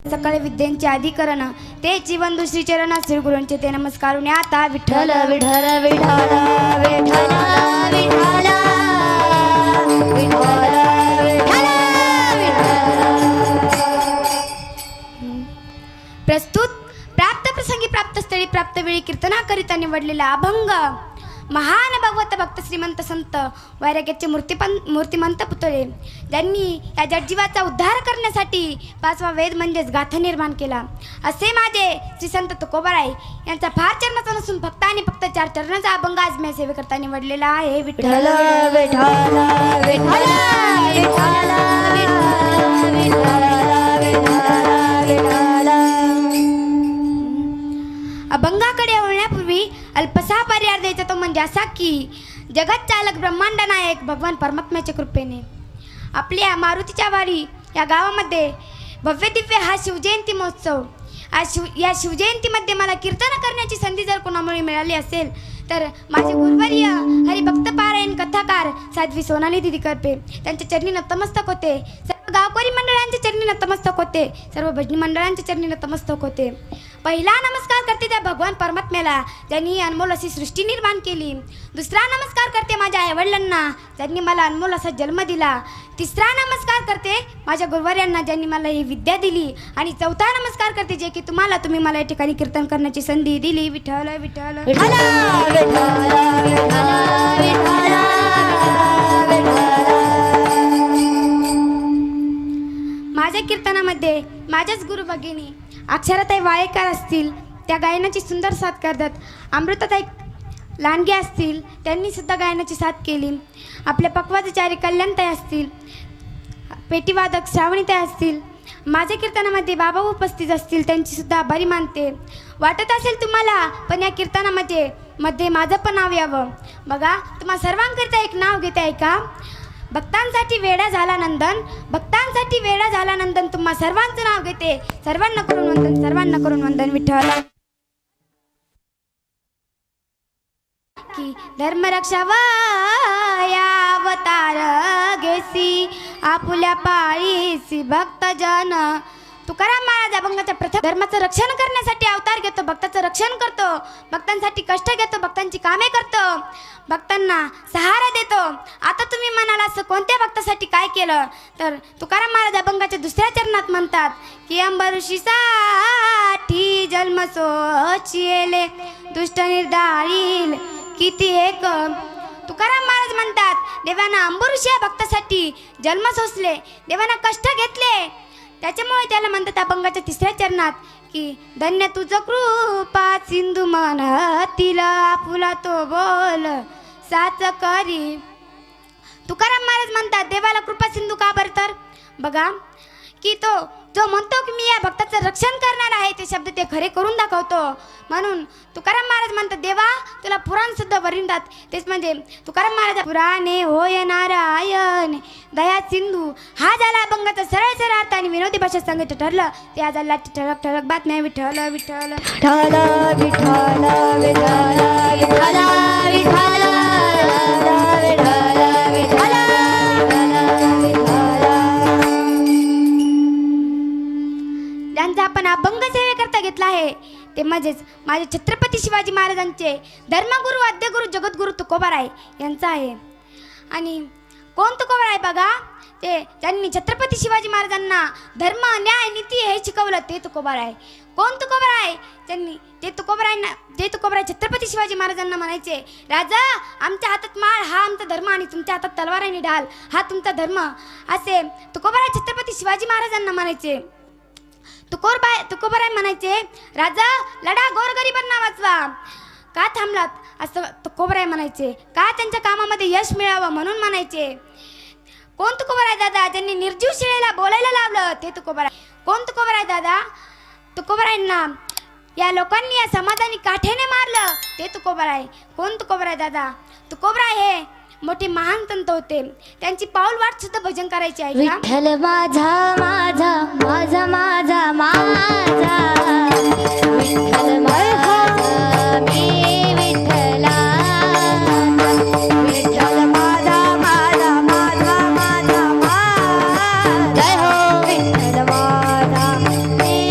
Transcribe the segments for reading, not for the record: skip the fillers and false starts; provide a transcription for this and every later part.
सकाळी विद्यांचे अधिकरण ते जीवन दुसरी चरण श्री गुरूंचे ते नमस्कारून आता विठ्ठल विठ्ठल विठ्ठल विठ्ठल विठ्ठल प्रस्तुत प्राप्त प्रसंगी प्राप्त स्थळी प्राप्त वेळी कीर्तना करिता निवडलेला अभंग महान भगवत भक्त श्रीमंत संत वैराग्याचे मूर्तिमंत पुतळे ज्यांनी या जगजीवाचा उद्धार करण्यासाठी पाचवा वेद म्हणजेच गाथा निर्माण केला असे माझे श्री संत तुकोबाराय यांचा फार चरणाचा नसून फक्त आणि फक्त 4 चरणाचा अभंग आज मी सेवेकरता निवडलेला आहे विठ्ठल विठ्ठल विठ्ठल अभंगाकडे वळण्यापूर्वी अल्पसा पर्याय द्यायचा तो म्हणजे असा की जगत चालक ब्रह्मांड नायक भगवान परमात्म्याच्या कृपेने आपल्या मारुतीच्या वाडी या गावामध्ये भव्य दिव्य हा शिवजयंती महोत्सव या शिवजयंतीमध्ये मला कीर्तन करण्याची संधी जर कोणामुळे मिळाली असेल तर माझे गुरुवर्य हरिभक्त पारायण कथाकार साध्वी सोनाली दिदी करपे त्यांच्या चरणी नतमस्तक होते सर्व गावकरी मंडळांच्या चरणी नतमस्तक होते सर्व भजनी मंडळांच्या चरणी नतमस्तक होते पहिला नमस्कार करते त्या भगवान परमात्म्याला ज्यांनी अनमोल अशी सृष्टी निर्माण केली दुसरा नमस्कार करते माझ्या आईवडिलांना ज्यांनी मला अनमोल असा जन्म दिला तिसरा नमस्कार करते माझ्या गुरुवर्यांना ज्यांनी मला ही विद्या दिली आणि चौथा नमस्कार करते जे की तुम्ही मला या ठिकाणी कीर्तन करण्याची संधी दिली विठ्ठल विठ्ठल माझ्या कीर्तनामध्ये माझ्याच गुरु भगिनी अक्षराताई वाळेकर असतील त्या गायनाची सुंदर साथ करतात अमृताताई लांडगे असतील त्यांनी सुद्धा गायनाची साथ केली आपल्या पक्वाचारी कल्याणताई असतील पेटीवादक श्रावणीताई असतील माझ्या कीर्तनामध्ये बाबा उपस्थित असतील त्यांची सुद्धा आभारी मानते वाटत असेल तुम्हाला पण या कीर्तनामध्ये माझं पण नाव यावं बघा तुम्हा सर्वांकरिता एक नाव घेते आहे का भक्तांसाठी वेडा झाला नंदन तुम्हा सर्वांचं नाव घेते सर्वांना करून वंदन विठ्ठल की धर्मरक्षावया अवतार घेसी आपुल्या पाळीसी भक्तजन तुकाराम महाराज अभंगाच्या प्रथम धर्माचं रक्षण करण्यासाठी अवतार घेतो भक्ताचं रक्षण करतो भक्तांसाठी कष्ट घेतो भक्तांची कामे करतो भक्तांना सहारा देतो आता तुम्ही म्हणाला असं कोणत्या भक्तासाठी काय केलं तर तुकाराम महाराज अभंगाच्या दुसऱ्या चरणात म्हणतात की अंबऋषीसाठी जन्म सोचिले दुष्ट निर्धारील किती एक तुकाराम महाराज म्हणतात देवाना अंबऋषी या भक्तासाठी जन्म सोसले देवाना कष्ट घेतले त्याच्यामुळे त्याला म्हणतात अभंगाच्या तिसऱ्या चरणात की धन्य तुझं कृपा सिंधू म्हणतील आपुला तो बोल साच करी तुकाराम महाराज म्हणतात देवाला कृपा सिंधू का बरं तर बघा की तो जो म्हणतो की मी या भक्ताचं रक्षण करणार आहे ते शब्द ते खरे करून दाखवतो म्हणून तुकाराम महाराज म्हणतात देवा तुला पुराण सुद्धा वरिंदात तेच म्हणजे तुकाराम महाराज पुराणे होय नारायण दया सिंधू हा झाला अभंगाचा सरळ अर्थ आणि विनोदी भाषेत सांगायचं ठरलं ते आज झाला ठळक बातम्या विठ्ठल विठ्ठल विठ्ठल विठ्ठल विठ्ठल विठ्ठल ज्यांचा आपण अभंग सेवेकरता घेतला आहे ते म्हणजेच माझे छत्रपती शिवाजी महाराजांचे धर्मगुरू आद्यगुरू जगद्गुरू तुकोबाराय यांचा आहे आणि कोण तुकोबाराय बघा ते ज्यांनी छत्रपती शिवाजी महाराजांना धर्म न्याय नीती हे शिकवलं ते तुकोबाराय कोण तुकोबाराय त्यांनी ते तुकोबाराय छत्रपती शिवाजी महाराजांना म्हणायचे राजा आमच्या हातात माळ हा आमचा धर्म आणि तुमच्या हातात तलवार आणि ढाल हा तुमचा धर्म असे तुकोबाराय छत्रपती शिवाजी महाराजांना म्हणायचे तुकोबाराय म्हणायचे राजा लढा गोरगरिबांना वाचवा का थांबलात असं तुकोबाराय म्हणायचे का त्यांच्या कामामध्ये यश मिळावं म्हणून म्हणायचे कोण तुकोबाराय दादा ज्यांनी निर्जीव शिळेला बोलायला लावलं ते तुकोबाराय कोण तुकोबाराय दादा तुकोबारायांना या लोकांनी या समाजाने काठ्याने मारलं ते तुकोबाराय कोण तुकोबाराय दादा तुकोबाराय हे मोठे महान संत होते त्यांची पाऊल वाट सुद्धा भजन करायची आहे विठ्ठल माझा माझा माझा माझा माझा विठ्ठल माझा मी विठ्ठला विठ्ठल माझा माझा माझा माझा जय हो विठ्ठल माझा मी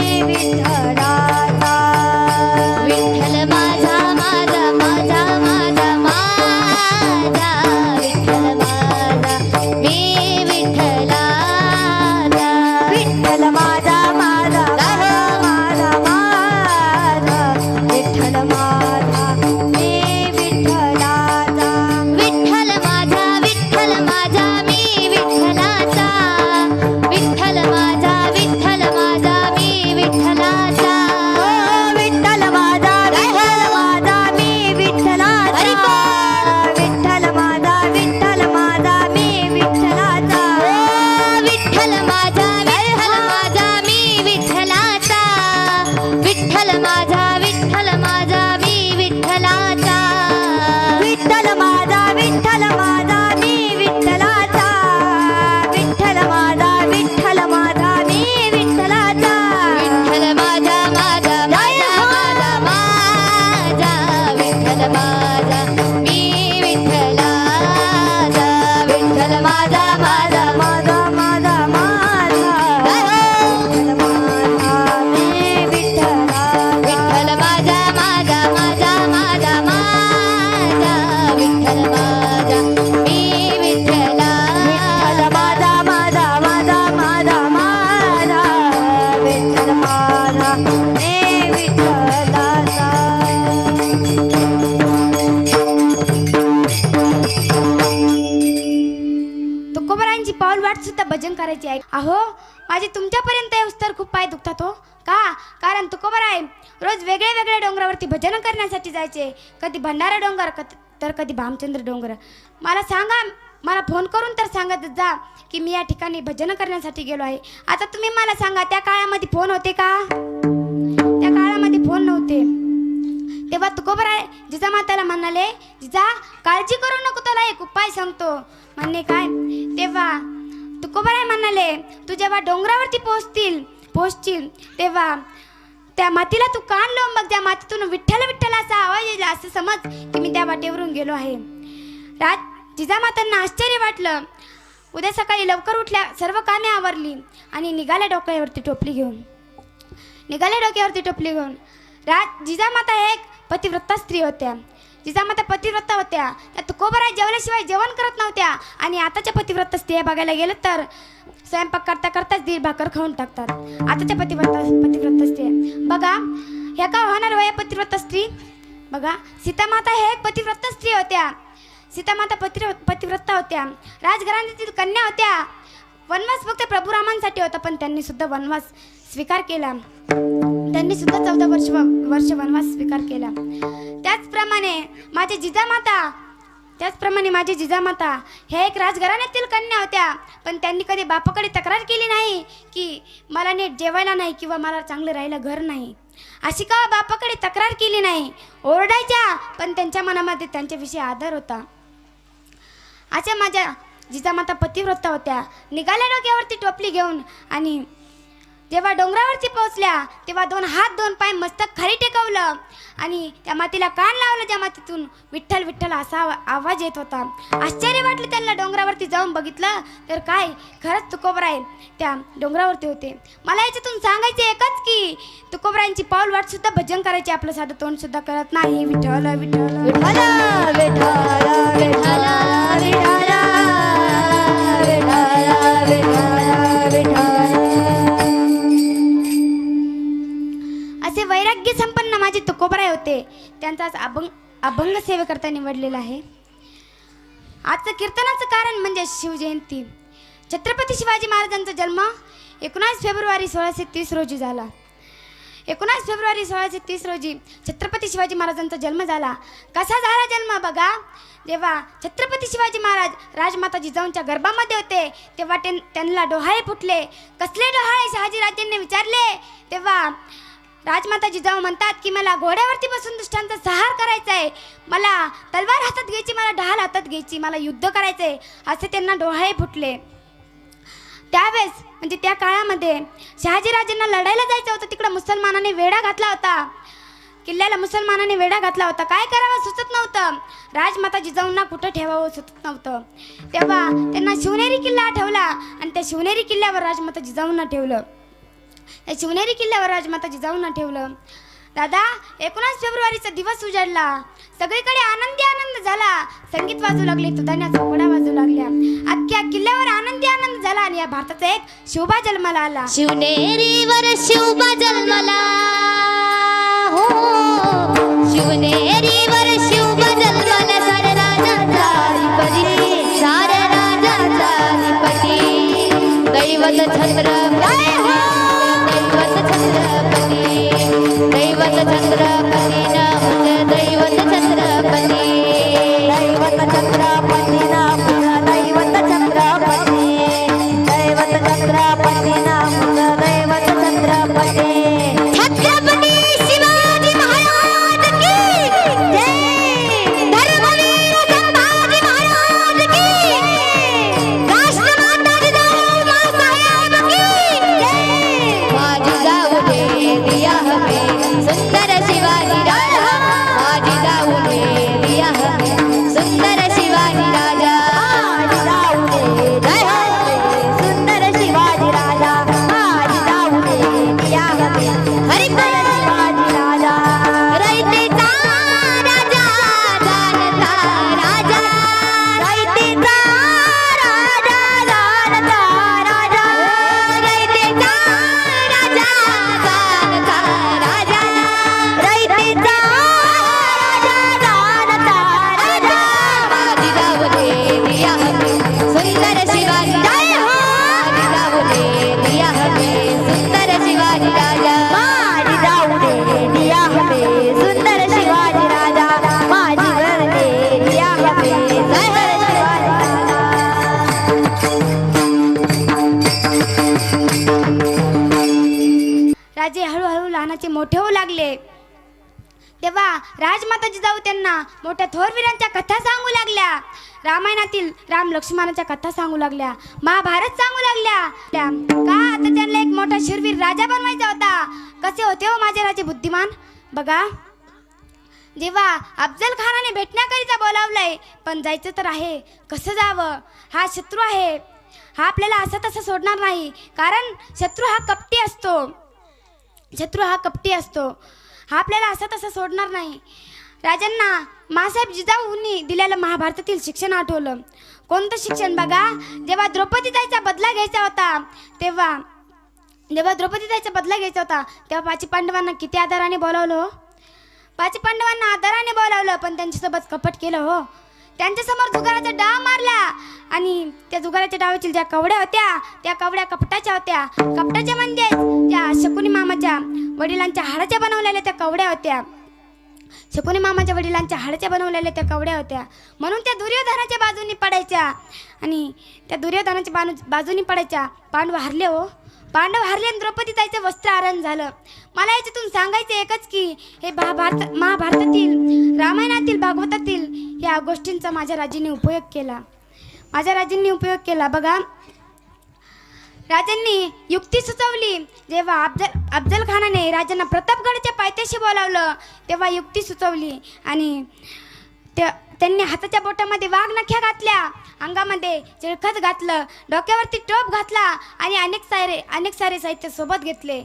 करायची आहे. अहो माझे तुमच्यापर्यंत येऊस्तर खूप पाय दुखतात हो. का? कारण तुकोबाराय रोज वेगळे वेगळे डोंगरावरती भजन करण्यासाठी जायचे. कधी भंडारा डोंगर तर कधी भामचंद्र डोंगर. मला सांगा, मला फोन करून तर सांगत जा की मी या ठिकाणी भजन करण्यासाठी गेलो आहे. आता तुम्ही मला सांगा, त्या काळामध्ये फोन होते का? त्या काळामध्ये फोन नव्हते. तेव्हा तुकोबाराय जिजामाताला म्हणाले, जिजा काळजी करू नको, तुला एक उपाय सांगतो. म्हणणे काय? तेव्हा तुकोबाराय म्हणाले, तू जेव्हा डोंगरावरती पोहोचशील तेव्हा त्या मातीला तू कान लावून बघ. त्या मातीतून विठ्ठल विठ्ठल असा आवाज येईल, असं समज की मी त्या वाटेवरून गेलो आहे. जिजामातांना आश्चर्य वाटलं. उद्या सकाळी लवकर उठल्या, सर्व कामे आवरली आणि निघाल्या डोक्यावरती टोपली घेऊन. जिजामाता एक पतिव्रता स्त्री होत्या. जिजामाता पतिव्रता होत्या. त्या तुकोबाराय जेवल्याशिवाय जेवण करत नव्हत्या. आणि आताच्या पतिव्रता स्त्रिया बघायला गेलं तर स्वयंपाक करता करताच दीड भाकर खाऊन टाकतात. आताच्या पतिव्रता स्त्रिया बघा, ह्या का होणार वया पतिव्रता स्त्री? बघा, सीतामाता हे एक पतिव्रता स्त्री होत्या. सीतामाता पतिव्रता होत्या. राजघराण्यातील कन्या होत्या. वनवास फक्त प्रभू रामांसाठी होता, पण त्यांनी सुद्धा वनवास स्वीकार केला. त्यांनी सुद्धा 14 वर्ष वनवास स्वीकार केला. त्याचप्रमाणे माझे जिजामाता हे एक राजघराण्यातील कन्या होत्या, पण त्यांनी कधी बापाकडे तक्रार केली नाही की मला नीट जेवायला नाही किंवा मला चांगलं राहायला घर नाही. अशी का बापाकडे तक्रार केली नाही. ओरडायच्या, पण त्यांच्या मनामध्ये त्यांच्याविषयी आदर होता. अशा माझ्या जिजामाता पतिव्रता होत्या. निघाल्या डोक्यावरती टोपली घेऊन आणि जेव्हा डोंगरावरती पोहोचल्या तेव्हा 2 हात 2 पाय मस्तक खाली टेकवलं आणि त्या मातीला कान लावलं. त्या मातीतून विठ्ठल विठ्ठल असा आवाज येत होता. आश्चर्य वाटलं त्यांना. डोंगरावरती जाऊन बघितलं तर काय, खरंच तुकोबाराय त्या डोंगरावरती होते. मला याच्यातून सांगायचे एकच की तुकोबारायांची पाऊलवाट सुद्धा भजन करायचे. आपलं साधं तोंड सुद्धा करत नाही. विठ्ठल विठ्ठल विठ्ठल विठ्ठल विठ्ठल असे वैराग्य संपन्न माझे तुकोबाराय होते. त्यांचा अभंग सेवेकरता निवडलेला आहे. आजचं कीर्तनाचं कारण म्हणजे शिवजयंती. छत्रपती शिवाजी महाराजांचा जन्म 19 फेब्रुवारी 1630 रोजी झाला. 19 फेब्रुवारी 1630 रोजी छत्रपती शिवाजी महाराजांचा जन्म झाला. कसा झाला जन्म बघा. जेव्हा छत्रपती शिवाजी महाराज राजमाता जिजाऊंच्या गर्भामध्ये होते तेव्हा त्यांना डोहाळे फुटले. कसले डोहाळे शहाजीराजांनी विचारले तेव्हा राजमाता जिजाऊ म्हणतात की मला घोड्यावरती बसून दुष्टांचा संहार करायचा आहे, मला तलवार हातात घ्यायची, मला ढाल हातात घ्यायची, मला युद्ध करायचं आहे, असे त्यांना डोहाळे फुटले. त्यावेळेस म्हणजे त्या काळामध्ये शहाजीराजांना लढायला जायचं होतं. तिकडं मुसलमानाने वेढा घातला होता. किल्ल्याला मुसलमानाने वेढा घातला होता. काय करावं सुचत नव्हतं. राजमाता जिजाऊंना कुठं ठेवावं सुचत नव्हतं. तेव्हा त्यांना शिवनेरी किल्ला आठवला आणि त्या शिवनेरी किल्ल्यावर राजमाता जिजाऊंना ठेवलं. त्या शिवनेरी किल्ल्यावर राजमाता जिजाऊंना ठेवलं. दादा 19 फेब्रुवारीचा दिवस उजाडला. सगळीकडे आनंदी आनंद झाला. संगीत वाजू लागले, तुदाण्याचा घोडा वाजू लागल्या. अख्ख्या किल्ल्यावर आनंदी आनंद झाला आणि या भारताचा एक शिवबा जन्माला आला. शिवनेरीवर शिवबा जन्मला हो, शिवनेरीवर शिवबा जन्मला. सारे राजांचा अधिपती, सारे राजांचा अधिपती, दैवत छत्रपती हो, दैवत छत्रपती, दैवत छत्रपती नाम, दैवत छत्रपती, दैवत छत्रपती नाम, दैवत छत्रपती, दैवत छत्रपती नाम, दैवत छत्रपती. छत्रपती शिवाजी महाराज की जय. धर्मवीर संभाजी महाराज की, राष्ट्रमाता जिजाऊ माँसाहेब की जय. राजे हळूहळू लहानाचे मोठे होऊ लागले तेव्हा राजमाता जिजाऊ त्यांना मोठ्या थोरवीरांच्या कथा सांगू लागल्या. रामायणातील राम लक्ष्मणाच्या कथा सांगू लागल्या, महाभारत सांगू लागल्या. का आता त्यांना एक मोठा शूरवीर राजा बनवायचा होता. कसे होते हो माझे राजे बुद्धिमान. बघा, जेव्हा अफजल खानाने भेटण्याकरिता बोलावलंय, पण जायचं तर आहे, कसं जावं. हा शत्रू आहे, हा आपल्याला असं तसं सोडणार नाही, कारण शत्रू हा कपटी असतो. हा आपल्याला असं तसं सोडणार नाही. राजांना मासाहेब जिजाऊंनी दिलेलं महाभारतातील शिक्षण आठवलं. कोणतं शिक्षण. बघा, जेव्हा द्रौपदी ताईचा बदला घ्यायचा होता तेव्हा पाची पांडवांना किती आदराने बोलावलं. पाची पांडवांना आदराने बोलावलं, पण त्यांच्यासोबत कपट केलं हो. त्यांच्यासमोर जुगाराचा डाव मारला आणि त्या जुगाराच्या डावातील ज्या कवड्या होत्या त्या कवड्या कपटाच्या होत्या. कपटाच्या म्हणजे त्या शकुनी मामाच्या वडिलांच्या हाडाच्या बनवलेल्या त्या कवड्या होत्या. म्हणून त्या दुर्योधनाच्या बाजूनी पडायच्या आणि त्या दुर्योधनाच्या बाजूनी पडायच्या. पांडव हरले हो. पांडव हरले आणि द्रौपदी ताईचं वस्त्र आरण झालं. मला याच्यातून सांगायचं एकच की हे महाभारतातील, रामायणातील, भागवतातील या गोष्टींचा माझ्या राजांनी उपयोग केला. बघा, राजांनी युक्ती सुचवली. जेव्हा अफजल खानाने राजांना प्रतापगडाच्या पायथ्याशी बोलावलं तेव्हा युक्ती सुचवली आणि त्यांनी हाताच्या बोटामध्ये वाघनख्या घातल्या, अंगामध्ये चिळखत घातलं, डोक्यावरती टोप घातला आणि अनेक सारे साहित्य सोबत घेतले.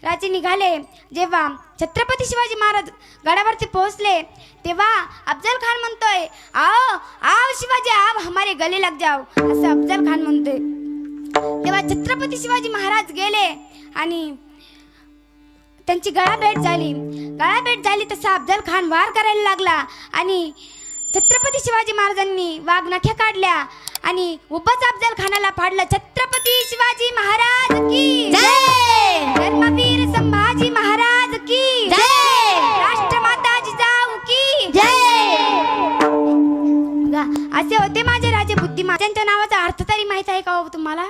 राजे निघाले. जेव्हा छत्रपती शिवाजी महाराज गडावरती पोहोचले तेव्हा अफजल खान म्हणतोय, आओ शिवाजी, आओ हमारे गले लग जाओ, असं अफजल खान म्हणतोय. तेव्हा छत्रपती शिवाजी महाराज गेले आणि त्यांची गळाभेट झाली. तसा अफजल खान वार करायला लागला आणि छत्रपती शिवाजी महाराजांनी वाघनख्या काढल्या आणि उभंच अफजल खानाला फाडलं. छत्रपती शिवाजी महाराज की जय, धर्मवीर संभाजी महाराज की जय, राष्ट्रमाता जिजाऊ की जय. असे होते माझे राजे बुद्धिमान. त्यांच्या नावाचा अर्थ तरी माहित आहे का हो तुम्हाला.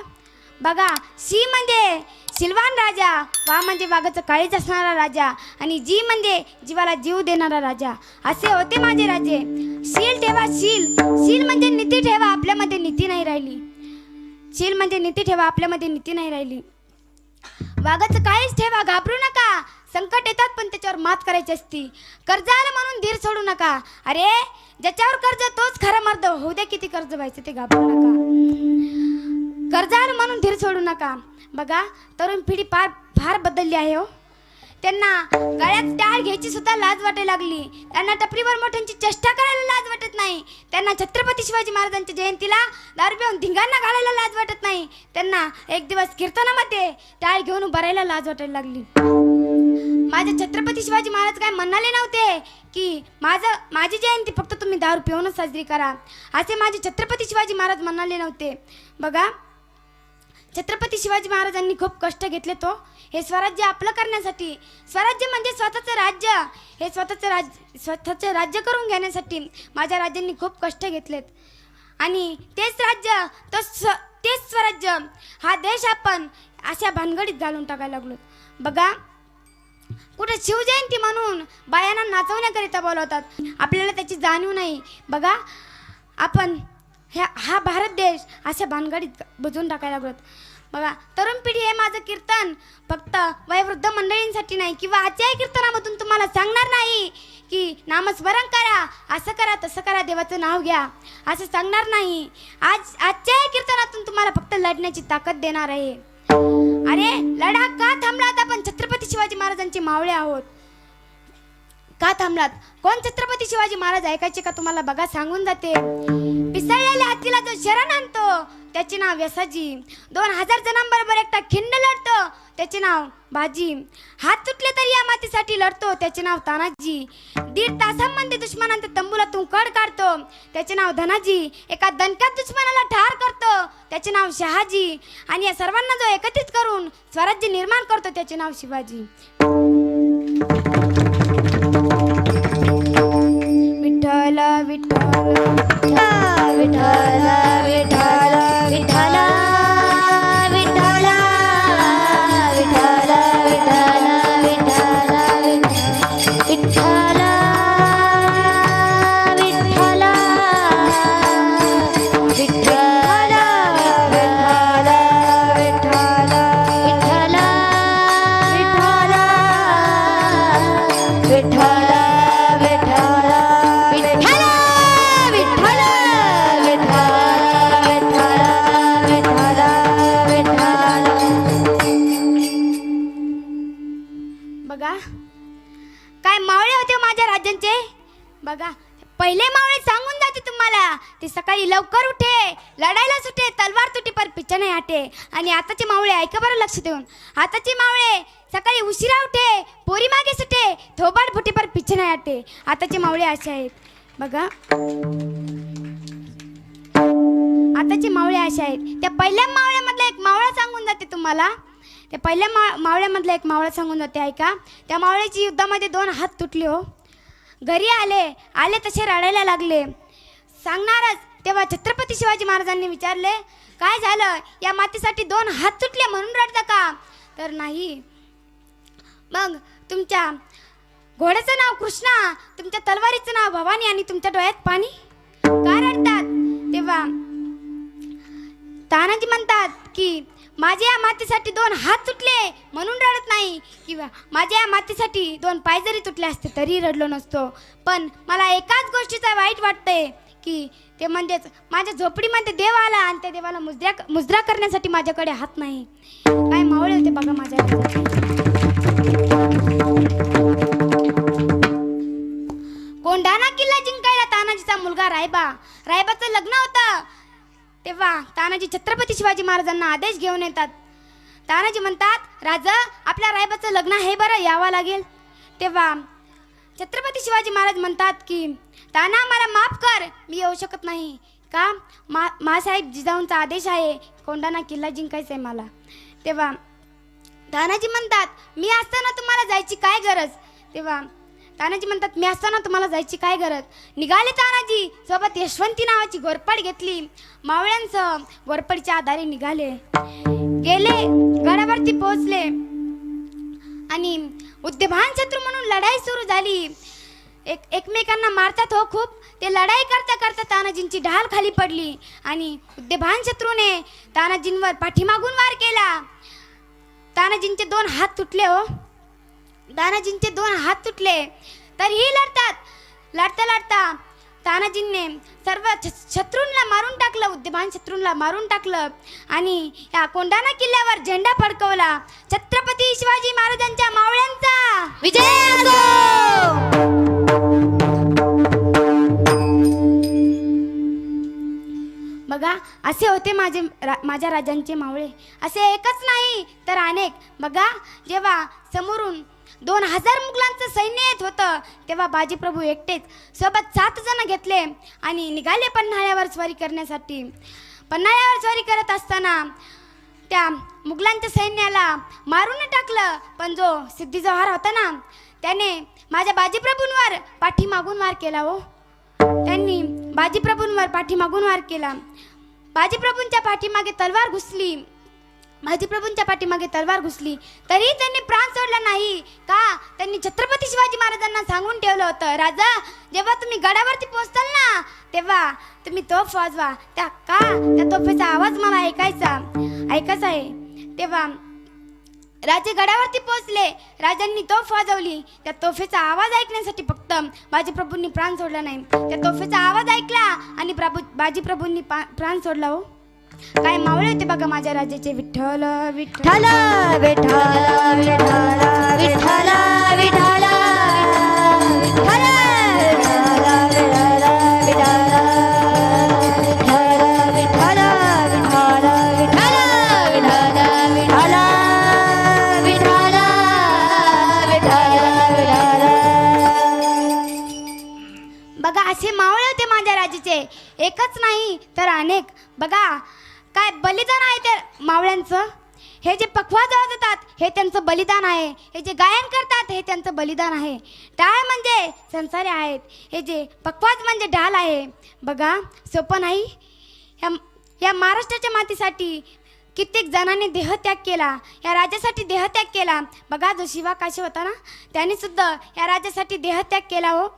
बघा, शी म्हणजे शिलवान राजा, वा म्हणजे वाघाचं काळीज असणारा राजा आणि जी म्हणजे जीवाला जीव देणारा राजा. असे होते माझे राजे. शील ठेवा, शील म्हणजे नीती ठेवा, आपल्यामध्ये नीती नाही राहिली. वाघाचं काळीज ठेवा, घाबरू नका. संकट येतात पण त्याच्यावर मात करायची असती. कर्ज आलं म्हणून धीर सोडू नका. अरे, ज्याच्यावर कर्ज तोच खरा मर्द. होऊ दे किती कर्ज व्हायचं ते घाबरू नका. कर्ज आलं म्हणून धीर सोडू नका. बघा, तरुण पिढी फार बदलली आहे हो. त्यांना गळ्यात टाळ घ्यायची सुद्धा लाज वाटायला लागली. त्यांना टपरीवर मोठ्यांची चेष्टा करायला लाज वाटत नाही. त्यांना छत्रपती शिवाजी महाराजांच्या जयंतीला दारू पिऊन धिंगाणा घालायला लाज वाटत नाही. त्यांना एक दिवस कीर्तनामध्ये टाळ घेऊन उभं राहायला लाज वाटायला लागली. माझे छत्रपती शिवाजी महाराज काय म्हणाले नव्हते की माझी जयंती फक्त तुम्ही दारू पिऊनच साजरी करा, असे माझे छत्रपती शिवाजी महाराज म्हणाले नव्हते. बघा, छत्रपती शिवाजी महाराजांनी खूप कष्ट घेतले तो हे स्वराज्य आपलं करण्यासाठी. स्वराज्य म्हणजे स्वतःचं राज्य. हे स्वतःचं राज्य करून घेण्यासाठी माझ्या राजांनी खूप कष्ट घेतलेत आणि तेच स्वराज्य हा देश आपण अशा भानगडीत घालून टाकायला लागलो. बघा, कुठे शिवजयंती म्हणून बायांना नाचवण्याकरिता बोलवतात, आपल्याला त्याची जाणीव नाही. बघा, आपण हा भारत देश अशा भानगडीत बुजवून टाकायला लागलो. बघा, तरुण पिढी, हे माझं कीर्तन फक्त वयोवृद्ध मंडळींसाठी नाही किंवा आजच्याही कीर्तनामधून तुम्हाला सांगणार नाही की नामस्मरण करा, असं करा, तसं करा, देवाचं नाव घ्या, असं सांगणार नाही. आजच्याही कीर्तनातून तुम्हाला फक्त लढण्याची ताकद देणार आहे. अरे, लढा का थांबलात. आपण छत्रपती शिवाजी महाराजांचे मावळे आहोत. का थांबलात. कोण छत्रपती शिवाजी महाराज ऐकायचे का तुम्हाला. बघा, सांगून जाते. पिसळलेल्या हातीला जो शरण आणतो त्याचे नाव यसाजी. 2000 जणांबरोबर एकटा खिंड लढतो त्याचे नाव बाजी. हात तुटले तरी या मातीसाठी लढतो त्याचे नाव तानाजी. 1.5 तासांमध्ये दुश्मनांच्या तंबूलातून कड काढतो त्याचे नाव धनाजी. एका दणक्यात दुश्मनाला ठार करतो त्याचे नाव शहाजी. आणि या सर्वांना जो एकत्रित करून स्वराज्य निर्माण करतो त्याचे नाव शिवाजी. विठ्ठल विठ्ठल विठ्ठल विठ्ठल विठ्ठल विठ्ठल बघा काय मावळे होते माझ्या राज्यांचे. बघा पहिले मावळे सांगून जाते तुम्हाला, ते सकाळी लवकर उठे, लढायला सुटे, तलवार तुटी पर पिछे नाही हटे. आणि आताचे मावळे ऐका बरं लक्ष देऊन, आताचे मावळे सकाळी उशिरा उठे, पोरी मागे सुटे, थोबाड फुटे पर पिछे नाही हटे. आताचे मावळे असे आहेत. बघा आताचे मावळे असे आहेत. त्या पहिल्या मावळ्यामधला एक मावळा सांगून जाते तुम्हाला, त्या पहिल्या मावळ्यामधला एक मावळा सांगून जाते ऐका. त्या मावळ्याची युद्धामध्ये 2 हात तुटले हो. घरी आले तसे रडायला लागले. सांगणारच तेव्हा छत्रपती शिवाजी महाराजांनी विचारले, काय झालं, या मातीसाठी 2 हात तुटले म्हणून रडता का? तर नाही. मग तुमच्या घोड्याचं नाव कृष्णा, तुमच्या तलवारीचं नाव भवानी आणि तुमच्या डोळ्यात पाणी का रडतात? तेव्हा तानाजी म्हणतात की माझ्या या मातीसाठी 2 हात तुटले म्हणून रडत नाही, किंवा माझ्या या मातीसाठी 2 पाय जरी तुटले असते तरी रडलो नसतो. पण मला एकाच गोष्टीचा वाईट वाटतंय की ते म्हणजेच माझ्या झोपडीमध्ये देव आला आणि त्या देवाला मुजरा करण्यासाठी माझ्याकडे हात नाही. काय मावळे होते बघा माझ्या. कोंढाणा किल्ला जिंकायला तानाजीचा मुलगा रायबाचं लग्न होतं. तेव्हा तानाजी छत्रपती शिवाजी महाराजांना आदेश घेऊन येतात. तानाजी म्हणतात, राजा आपल्या रायबाचं लग्न आहे बरं, यावं लागेल. तेव्हा छत्रपती शिवाजी महाराज म्हणतात की ताना मला माफ कर, मी येऊ शकत नाही. का? मासाहेब जिजाऊंचा आदेश आहे, कोंढाणा किल्ला जिंकायचा आहे मला. तेव्हा तानाजी म्हणतात, मी असताना तुम्हाला जायची काय गरज? तेव्हा तानाजी म्हणतात, मी असताना तुम्हाला जायची काय गरज? निघाले तानाजी, सोबत यशवंती नावाची घोरपड घेतली. मावळ्यांसह घोरपडीच्या आधारे निघाले, गेले, गडावरती पोहोचले आणि उद्यभान शत्रू म्हणून लढाई सुरू झाली. एकमेकांना मारतात हो खूप. ते लढाई करता करता तानाजींची ढाल खाली पडली आणि उद्यभान शत्रूने तानाजींवर पाठीमागून वार केला. तानाजींचे 2 हात तुटले हो. तानाजींचे 2 हात तुटले तरीही लढता लढता तानाजींनी सर्व शत्रूंना मारून टाकलं, उद्यमान शत्रूंना मारून टाकलं आणि या कोंढाणा किल्ल्यावर झेंडा फडकवला. छत्रपती शिवाजी महाराजांच्या मावळ्यांचा विजय असो. बघा असे होते माझ्या राजांचे मावळे. असे एकच नाही तर अनेक. बघा जेव्हा समोरून 2000 मुघलांचं सैन्य येत होतं तेव्हा बाजीप्रभू एकटेच सोबत 7 जण घेतले आणि निघाले पन्हाळ्यावर स्वारी करण्यासाठी. पन्हाळ्यावर स्वारी करत असताना त्या मुघलांच्या सैन्याला मारून टाकलं. पण जो सिद्धी जोहार होता ना, त्याने माझ्या बाजीप्रभूंवर पाठीमागून वार केला हो. त्यांनी बाजीप्रभूंवर पाठीमागून वार केला. बाजीप्रभूंच्या पाठीमागे तलवार घुसली. बाजीप्रभूंच्या पाठीमागे तलवार घुसली तरी त्यांनी प्राण सोडला नाही. का? त्यांनी छत्रपती शिवाजी महाराजांना सांगून ठेवलं होतं, राजा जेव्हा तुम्ही गडावरती पोहोचताल ना तेव्हा तुम्ही तोफ वाजवा. त्या तोफेचा आवाज मला ऐकायचा आहे. तेव्हा राजे गडावरती पोहोचले. राजांनी तोफ वाजवली. त्या तोफेचा आवाज ऐकण्यासाठी फक्त बाजीप्रभूंनी प्राण सोडला नाही. त्या तोफेचा आवाज ऐकला आणि बाजीप्रभूंनी प्राण सोडला हो. काय मावळे होते बघा माझ्या राजाचे. विठ्ठल विठ्ठल विठ्ठल विठ्ठल विठ्ठल विठ्ठल बघा असे मावळे होते माझ्या राजाचे. एकच नाही तर अनेक. बघा काय बलिदान आहे त्या मावळ्यांचं. हे जे पखवाज वाजवतात हे त्यांचं बलिदान आहे. हे जे गायन करतात हे त्यांचं बलिदान आहे. टाळ म्हणजे संसारे आहेत. हे जे पखवाज म्हणजे ढाल आहे. बघा सोपं नाही. या महाराष्ट्राच्या मातीसाठी कित्येक जणांनी देहत्याग केला. या राजासाठी देहत्याग केला. बघा जो शिवा काशी होता ना, त्याने सुद्धा या राजासाठी देहत्याग केला हो.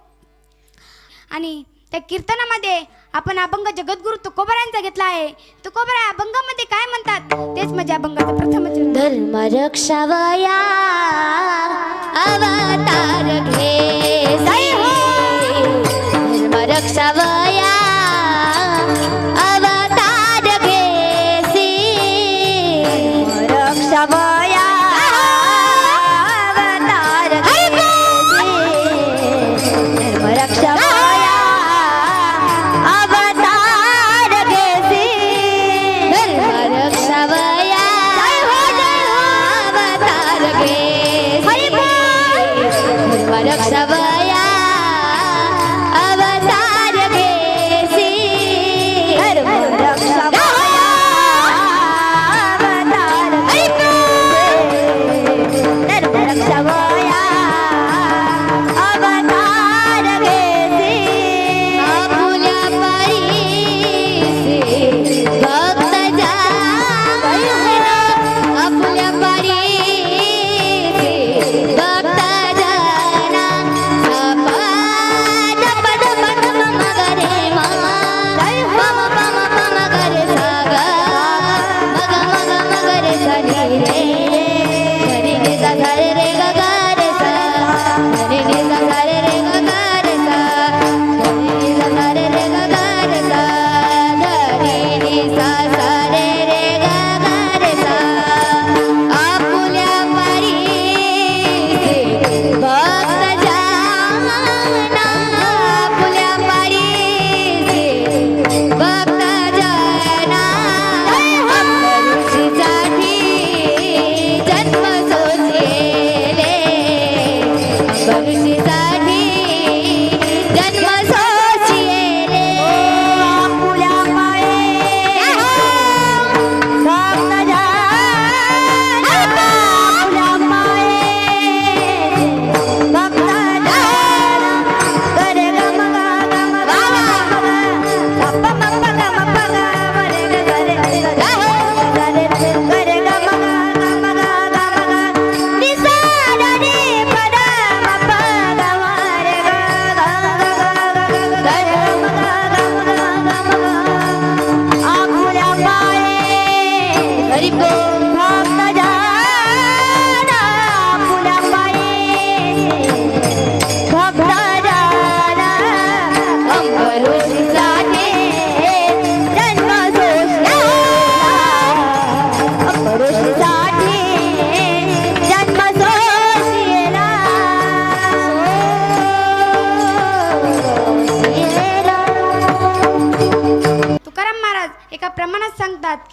आणि त्या कीर्तनामध्ये आपण अभंग जगद्गुरु तुकोबारांचा घेतला आहे. तुकोबारा अभंगामध्ये काय म्हणतात तेच म्हणजे अभंगाचं प्रथम चरण. धर्म रक्षावया अवतार घे धर्म रक्षावया अवतार घेसी रक्षावया अवतार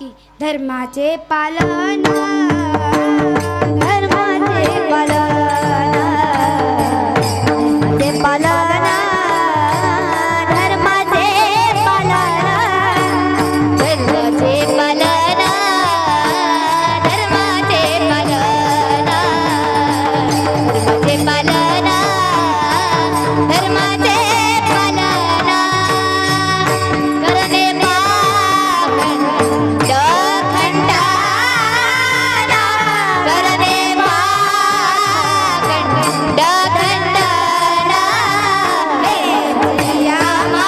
की धर्माचे पालन, धर्माचे पालन, धर्माचे पालन, धर्माचे पालन, धर्माचे पालन, धर्माचे पालन, धर्माचे पालन, धर्माचे पालन, करणे पाखंड खंडाना, करणे पाखंड खंडाना, हे यामा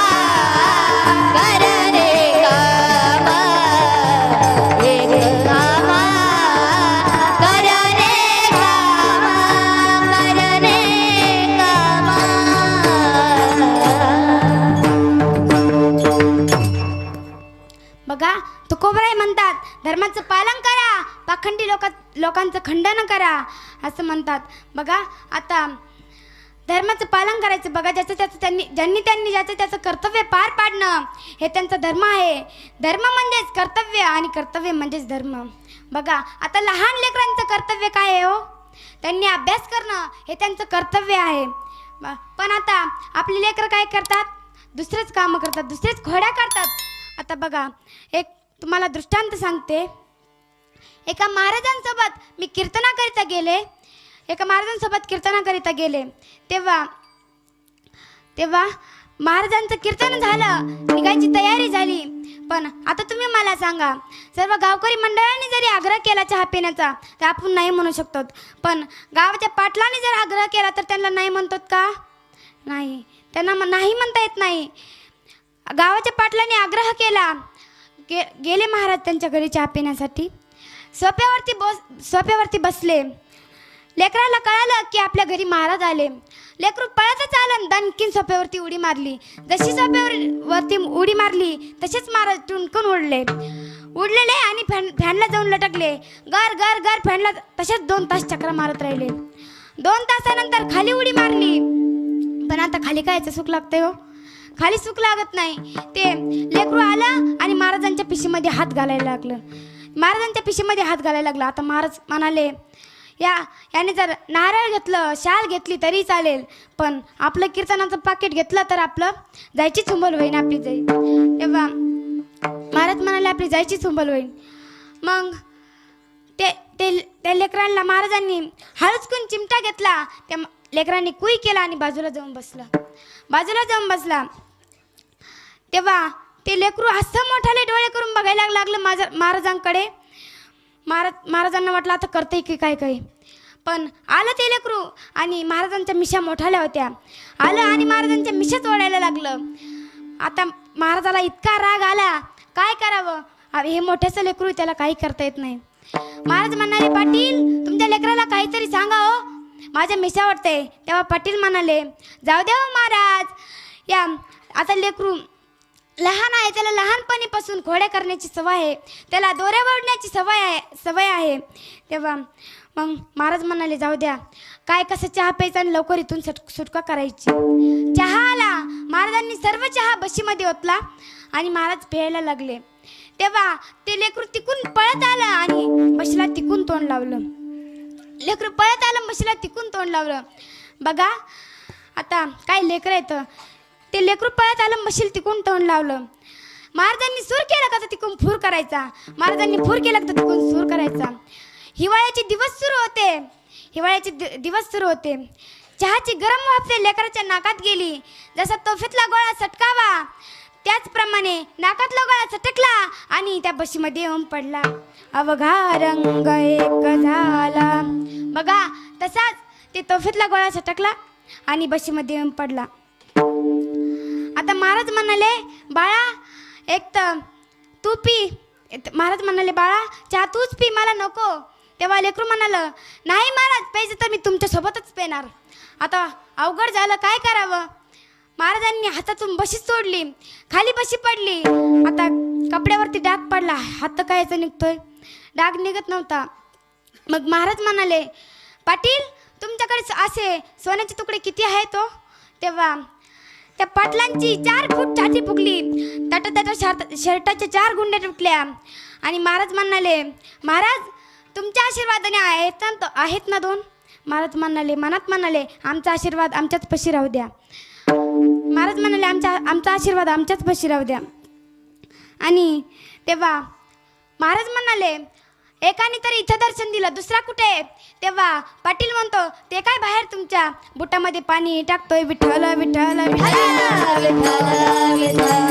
करणे कामा, हे कामा करणे कामा, करणे कामा. बघा तुकोबराय म्हणतात धर्माचं पालन करा, पाखंडी लोकांचं खंडन करा असं म्हणतात. बघा आता धर्माचं पालन करायचं. बघा ज्याचं त्याचं कर्तव्य पार पाडणं हे त्यांचा धर्म आहे. धर्म म्हणजेच कर्तव्य आणि कर्तव्य म्हणजेच धर्म. बघा आता लहान लेकरांचं कर्तव्य काय आहे हो? त्यांनी अभ्यास करणं हे त्यांचं कर्तव्य आहे. पण आता आपली लेकरं काय करतात? दुसरेच कामं करतात, दुसरेच खोड्या करतात. आता बघा एक तुम्हाला दृष्टांत सांगते. एका महाराजांसोबत मी कीर्तनाकरिता गेले. तेव्हा महाराजांचं कीर्तन झालं, निघायची तयारी झाली. पण आता तुम्ही मला सांगा, सर्व गावकरी मंडळांनी जरी आग्रह केला चहा पिण्याचा तर आपण नाही म्हणू शकतो. पण गावाच्या पाटलांनी जर आग्रह केला तर त्यांना नाही म्हणतो का? नाही, त्यांना नाही म्हणता येत नाही. गावाच्या पाटलांनी आग्रह केला, गेले महाराज त्यांच्या घरी चहा पिण्यासाठी. सोप्यावरती बसले. लेकराला कळालं की आपल्या घरी महाराज आले. लेकरू पळतच आलं, दणकीन सोप्यावरती उडी मारली. जशी सोप्यावरती उडी मारली तसेच महाराज टुणकून उडलेले आणि फॅनला जाऊन लटकले. गर गर गर फॅनला तसेच 2 तास चक्र मारत राहिले. 2 तासानंतर खाली उडी मारली. पण आता खाली कायचं सुख लागतंय हो? खाली सुख लागत नाही. ते लेकरू आलं आणि महाराजांच्या पिशीमध्ये हात घालायला लागलं. आता महाराज म्हणाले, याने जर नारळ घेतलं, शाल घेतली तरी चालेल, पण आपलं कीर्तनाचं पाकिट घेतलं तर आपलं जायची चुंबल होईन, आपली जाई. तेव्हा महाराज म्हणाले आपली जायची चुंबल होईन. मग त्या लेकरांना महाराजांनी हळूचकून चिमटा घेतला. त्या लेकरांनी कुई केला आणि बाजूला जाऊन बसला. तेव्हा ते लेकरू असं मोठाले डोळे करून बघायला लागलं महाराजांकडे. महाराजांना वाटलं आता करते की काय काही. पण आलं ते लेकरू आणि महाराजांच्या मिशा मोठाल्या होत्या. आलं आणि महाराजांच्या मिशाच ओढायला लागलं. आता महाराजाला इतका राग आला, काय करावं? हे मोठ्याचं लेकरू, त्याला काही करता येत नाही. महाराज म्हणाले, पाटील तुमच्या लेकराला काहीतरी सांगा हो, माझ्या मिशा वाटते. तेव्हा पाटील म्हणाले, जाऊ द्या महाराज, या आता लेकरू लहान आहे, त्याला लहानपणीपासून खोड्या करण्याची सवय आहे, त्याला दोऱ्या ओढण्याची सवय आहे. तेव्हा मग महाराज म्हणाले, जाऊ द्या, काय कसं चहा प्यायचा आणि लवकर इथून सुटका करायची. चहा आला. महाराजांनी सर्व चहा बशीमध्ये ओतला आणि महाराज प्यायला लागले. तेव्हा ते लेकरू तिकून पळत आलं आणि बशीला तिकून तोंड लावलं. बघा आता काय लेकरं येतं, ते लेकरू पळत आलं, बशीला तिकून तोंड लावलं. महाराजांनी सूर केला का तर तिकून फूर करायचा, महाराजांनी फूर केला का तर तिकून सूर करायचा. हिवाळ्याचे दिवस सुरू होते. चहाची गरम वाफ त्या लेकराच्या नाकात गेली. जसा तोफेतला गोळा सटकावा त्याचप्रमाणे नाकातला गोळा सटकला आणि त्या बशीमध्ये येऊन पडला. अवघा रंग एक झाला. बघा तसाच ते तोफेतला गोळा सटकला आणि बशीमध्ये येऊन पडला. आता महाराज म्हणाले, बाळा एक तर तू पी. महाराज म्हणाले, बाळा चहा तूच पी, मला नको. तेव्हा लेकरू म्हणालं, नाही महाराज, प्यायचं तर मी तुमच्यासोबतच पेणार. आता अवघड झालं, काय करावं? महाराजांनी हातातून बशी सोडली, खाली बशी पडली. आता कपड्यावरती डाग पडला, हात कायचा निघतोय, डाग निघत नव्हता. मग महाराज म्हणाले, पाटील तुमच्याकडे असे सोन्याचे तुकडे किती आहेत हो? तेव्हा त्या पाटलांची 4 फूट छाती फुगली. त्याच्या शर्टाच्या 4 गुंड्या तुटल्या. आणि महाराज म्हणाले, महाराज तुमच्या आशीर्वादाने आहेत ना 2. महाराज म्हणाले, मनात म्हणाले, आमचा आशीर्वाद आमच्याच पशी राहू द्या. महाराज म्हणाले, आमचा आशीर्वाद आमच्याच पशी राहू द्या. आणि तेव्हा महाराज म्हणाले, एकाने तरी इथं दर्शन दिलं, दुसरा कुठे? तेव्हा पाटील म्हणतो, ते काय बाहेर तुमच्या बुटामध्ये पाणी टाकतोय, विठ्ठल विठ्ठल विठ्ठल. विठ्ठल विठ्ठल